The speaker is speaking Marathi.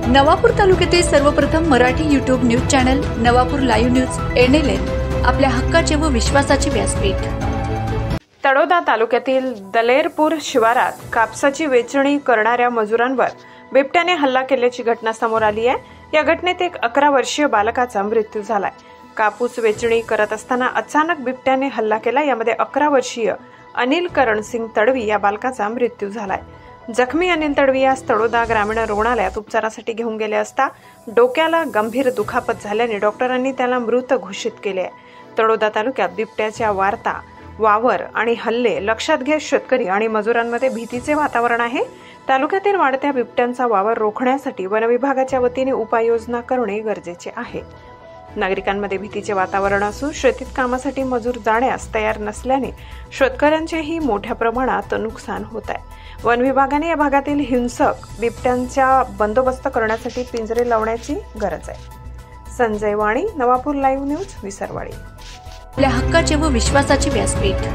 नवापूर तालुक्यातील सर्वप्रथम Marathi YouTube news channel Navapur live news NLN आपल्या हक्काचे व विश्वासाचे व्यासपीठ। तळोदा तालुक्यातील दलेरपूर शिवारात कापसाची वेचणी करणाऱ्या मजुरांवर बिबट्याने हल्ला केल्याची घटना समोर आली आहे। या घटनेत एक 11 वर्षीय बालकाचा मृत्यू झालाय। कापूस वेचणी करत असताना अचानक बिबट्याने हल्ला केला। यामध्ये 11 वर्षीय अनिल करणसिंग तडवी या बालकाचा मृत्यू झालाय। जखमी अनिल तडवी यास तळोदा ग्रामीण रुग्णालयात उपचारासाठी घेऊन गेले असता डोक्याला गंभीर दुखापत झाल्याने डॉक्टरांनी त्याला मृत घोषित केले आहे। तळोदा तालुक्यात बिबट्याच्या वार्ता, वावर आणि हल्ले लक्षात घेत शेतकरी आणि मजुरांमध्ये भीतीचे वातावरण आहे। तालुक्यातील वाढत्या बिबट्यांचा वावर रोखण्यासाठी वन विभागाच्या वतीने उपाययोजना करणे गरजेचे आहे। नागरिकांमध्ये भीतीचे वातावरण असून शेतीत कामासाठी मजूर जाण्यास तयार नसल्याने शेतकऱ्यांचेही मोठ्या प्रमाणात नुकसान होत आहे। वन विभागाने या भागातील हिंसक बिबट्यांचा बंदोबस्त करण्यासाठी पिंजरे लावण्याची गरज आहे। संजय वाणी, नवापूर लाईव्ह न्यूज, विसरवाडी। आपल्या हक्काचे व विश्वासाचे व्यासपीठ।